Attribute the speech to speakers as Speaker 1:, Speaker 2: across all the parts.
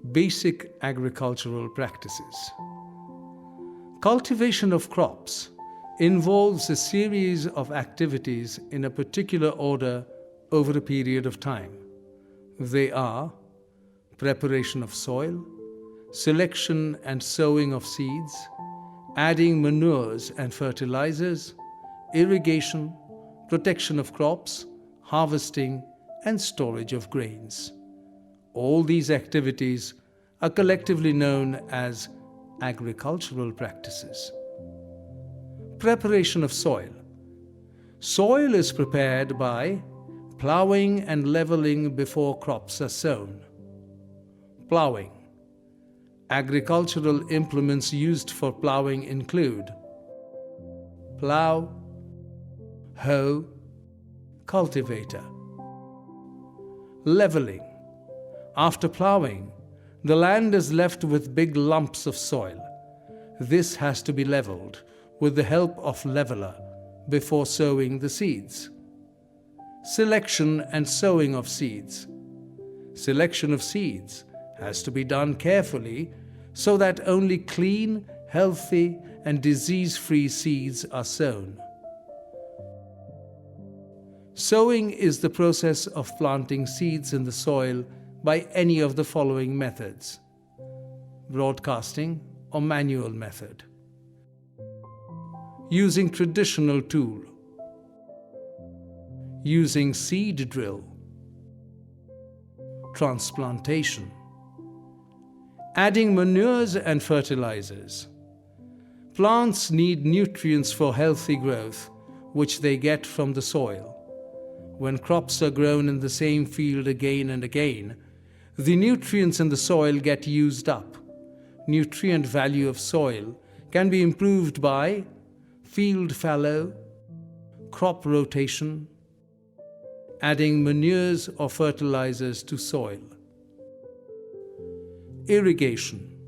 Speaker 1: Basic agricultural practices. Cultivation of crops involves a series of activities in a particular order over a period of time. They are preparation of soil, selection and sowing of seeds, adding manures and fertilizers, irrigation, protection of crops, harvesting, and storage of grains. All these activities are collectively known as agricultural practices. Preparation of soil. Soil is prepared by plowing and leveling before crops are sown. Plowing. Agricultural implements used for plowing include plow, hoe, cultivator. Leveling. After plowing, the land is left with big lumps of soil. This has to be leveled with the help of leveler before sowing the seeds. Selection and sowing of seeds. Selection of seeds has to be done carefully so that only clean, healthy, and disease-free seeds are sown. Sowing is the process of planting seeds in the soil by any of the following methods: broadcasting or manual method, using traditional tool, using seed drill, transplantation, adding manures and fertilizers. Plants need nutrients for healthy growth, which they get from the soil. When crops are grown in the same field again and again, the nutrients in the soil get used up. Nutrient value of soil can be improved by field fallow, crop rotation, adding manures or fertilizers to soil. Irrigation.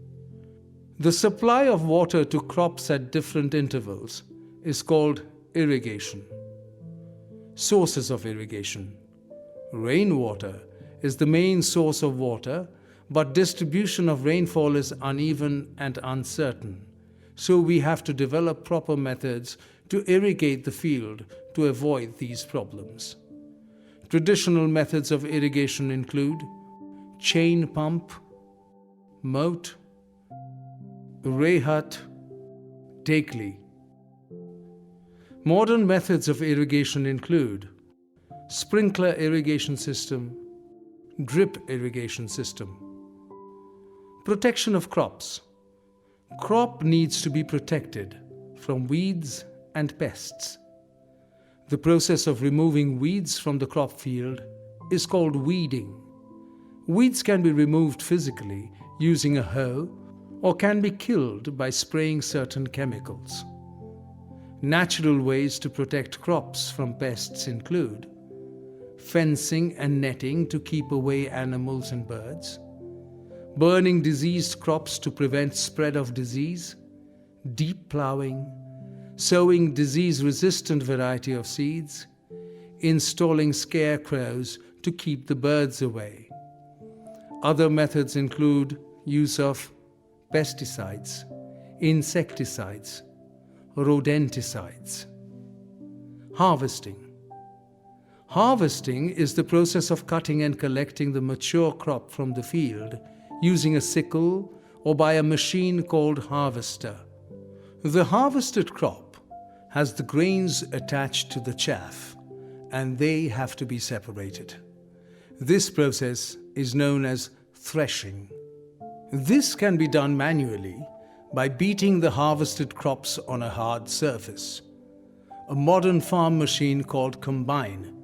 Speaker 1: The supply of water to crops at different intervals is called irrigation. Sources of irrigation. Rainwater is the main source of water, but distribution of rainfall is uneven and uncertain. So we have to develop proper methods to irrigate the field to avoid these problems. Traditional methods of irrigation include chain pump, moat, Rehut, Takeley. Modern methods of irrigation include sprinkler irrigation system, drip irrigation system. Protection of crops. Crop needs to be protected from weeds and pests. The process of removing weeds from the crop field is called weeding. Weeds can be removed physically using a hoe or can be killed by spraying certain chemicals. Natural ways to protect crops from pests include fencing and netting to keep away animals and birds, burning diseased crops to prevent spread of disease, deep plowing, sowing disease-resistant variety of seeds, installing scarecrows to keep the birds away. Other methods include use of pesticides, insecticides, rodenticides. Harvesting. Harvesting is the process of cutting and collecting the mature crop from the field using a sickle or by a machine called harvester. The harvested crop has the grains attached to the chaff, and they have to be separated. This process is known as threshing. This can be done manually by beating the harvested crops on a hard surface. A modern farm machine called combine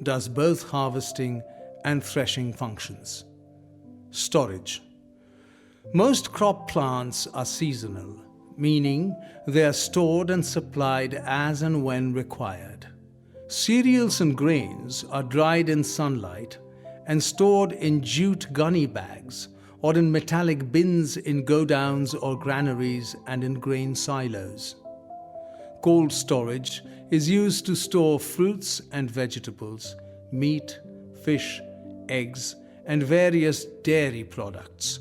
Speaker 1: does both harvesting and threshing functions. Storage. Most crop plants are seasonal, meaning they are stored and supplied as and when required. Cereals and grains are dried in sunlight and stored in jute gunny bags or in metallic bins in godowns or granaries and in grain silos. Cold storage is used to store fruits and vegetables, meat, fish, eggs, and various dairy products.